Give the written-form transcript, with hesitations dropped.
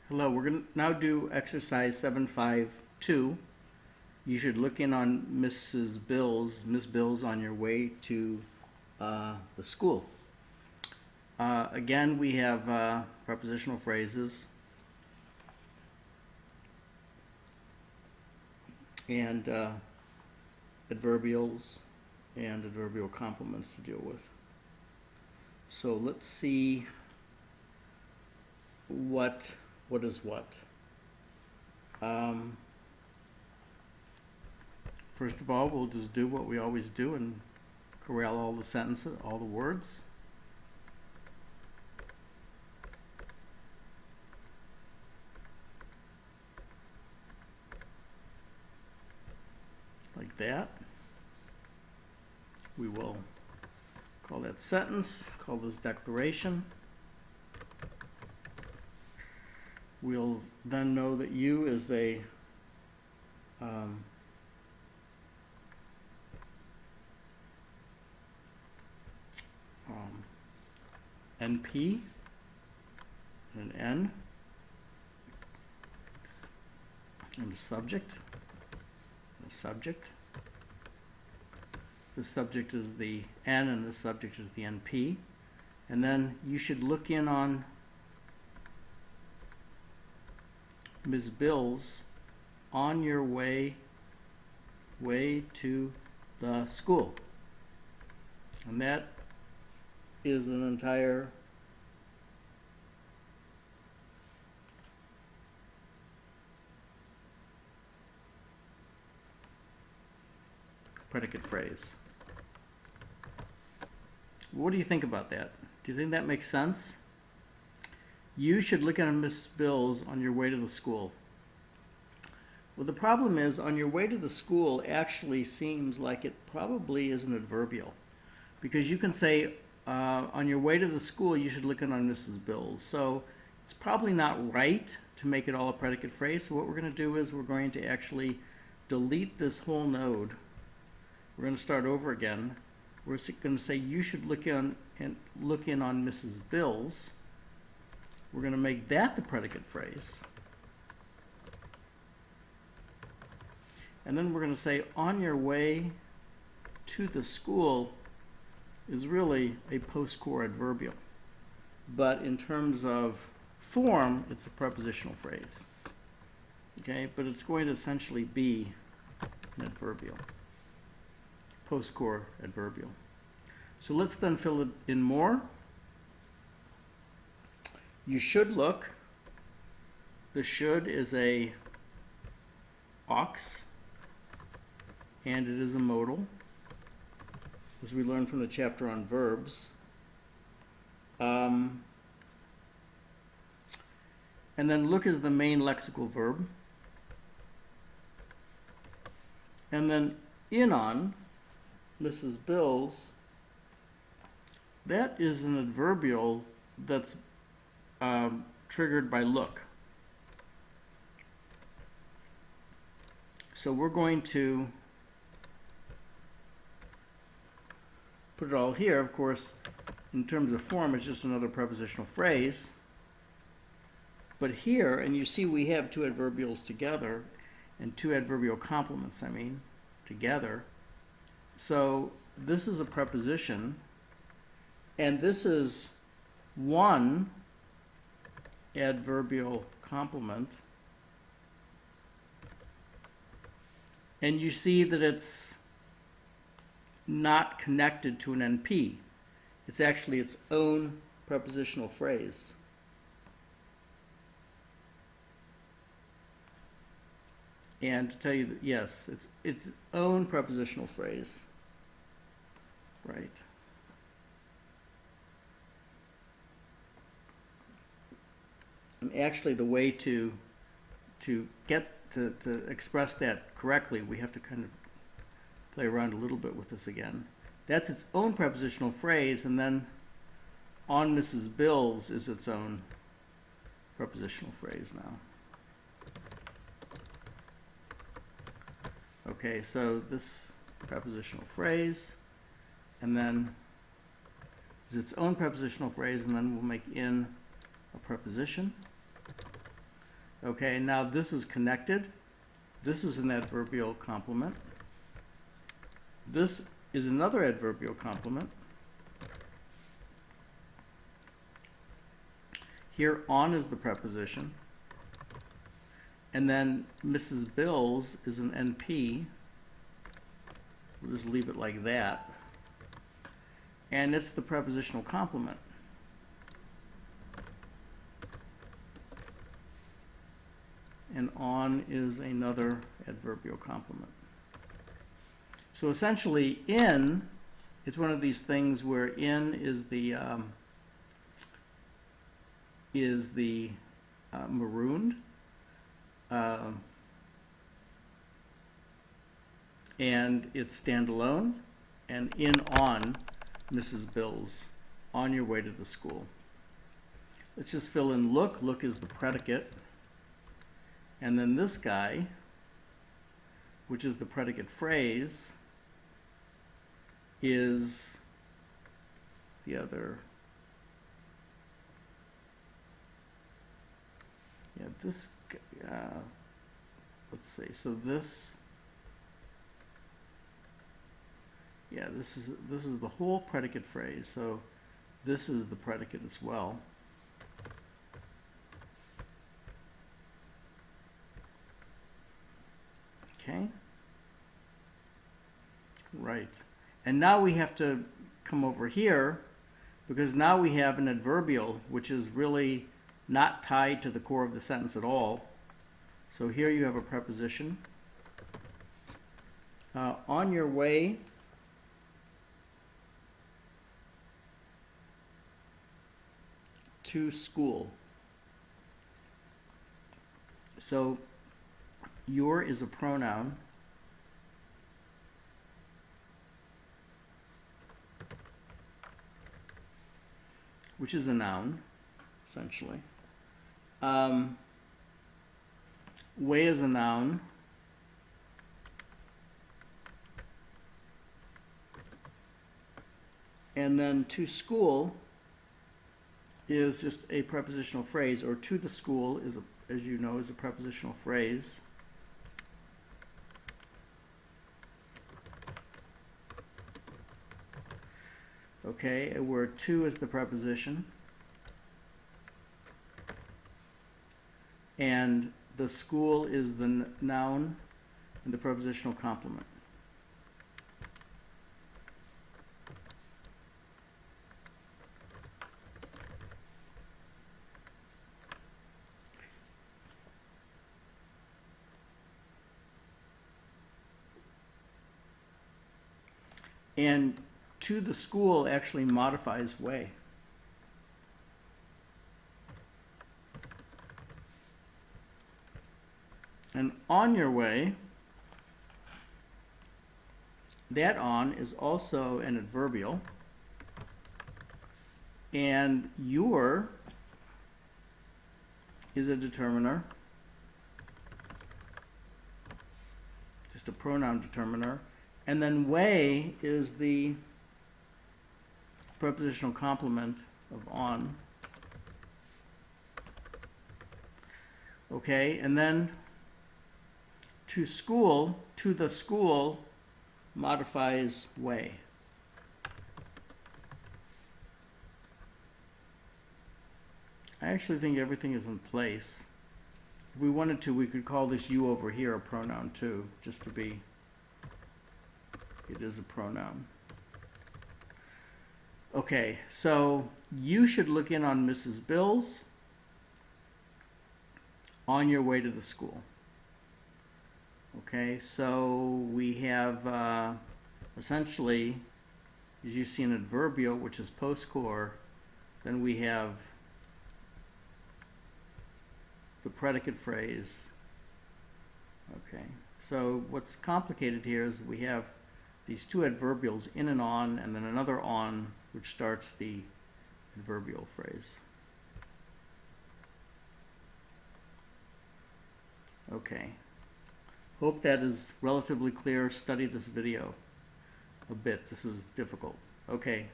Hello, we're going to now do exercise 752. You should look in on Miss Bills on your way to the school. Again, we have prepositional phrases and adverbials and adverbial complements to deal with. So let's see what is what. First of all, we'll just do what we always do and corral all the sentences, all the words. Like that. We will call that sentence, call this declaration. We'll then know that you is a NP, an N, and a subject. The subject. The subject is the N and the subject is the NP. And then you should look in on Ms. Bills on your way to the school. And that is an entire predicate phrase. What do you think about that? Do you think that makes sense? You should look at Miss Bills on your way to the school. Well, the problem is on your way to the school actually seems like it probably is an adverbial, because you can say on your way to the school you should look in on Mrs. Bills. So it's probably not right to make it all a predicate phrase. So what we're going to do is we're going to actually delete this whole node. We're going to start over again. We're going to say you should look in on Mrs. Bills. We're going to make that the predicate phrase. And then we're going to say on your way to the school is really a post-core adverbial. But in terms of form, it's a prepositional phrase. Okay, but it's going to essentially be an adverbial. Post-core adverbial. So let's then fill it in more. You should look. The should is a aux, and it is a modal, as we learned from the chapter on verbs. And then look is the main lexical verb. And then in on Mrs. Bills, that is an adverbial that's triggered by look. So we're going to put it all here. Of course, in terms of form, it's just another prepositional phrase. But here, and you see we have two adverbials together, and two adverbial complements, together. So this is a preposition, and this is one adverbial complement. And you see that it's not connected to an NP. It's actually its own prepositional phrase. And to tell you that, yes, it's its own prepositional phrase. Right. And actually the way to get to express that correctly, we have to kind of play around a little bit with this again. That's its own prepositional phrase, and then on Mrs. Bills is its own prepositional phrase now. Okay, so this prepositional phrase, and then is its own prepositional phrase, and then we'll make in a preposition. Okay, now this is connected. This is an adverbial complement. This is another adverbial complement. Here, on is the preposition. And then Mrs. Bills is an NP. We'll just leave it like that. And it's the prepositional complement. And on is another adverbial complement. So essentially, in, it's one of these things where in is the marooned, and it's standalone, and in on Mrs. Bills, on your way to the school. Let's just fill in look. Look is the predicate. And then this guy, which is the predicate phrase, is the other. Yeah, this, let's see, so this, yeah, this is the whole predicate phrase, so this is the predicate as well. Okay, right, and now we have to come over here, because now we have an adverbial, which is really not tied to the core of the sentence at all. So here you have a preposition. On your way to school. So your is a pronoun. Which is a noun, essentially. Way is a noun. And then to school is just a prepositional phrase, or to the school is, as you know, is a prepositional phrase. Okay, where to is the preposition. And the school is the noun and the prepositional complement. And to the school actually modifies way. And on your way, that on is also an adverbial. And your is a determiner, just a pronoun determiner. And then way is the prepositional complement of on. Okay, and then to school, to the school modifies way. I actually think everything is in place. If we wanted to, we could call this you over here a pronoun too, just to be, it is a pronoun. Okay, so you should look in on Mrs. Bills on your way to the school. Okay, so we have essentially, as you see, an adverbial, which is post-core. Then we have the predicate phrase. Okay, so what's complicated here is we have these two adverbials, in and on, and then another on, which starts the adverbial phrase. Okay. Hope that is relatively clear. Study this video a bit. This is difficult. Okay.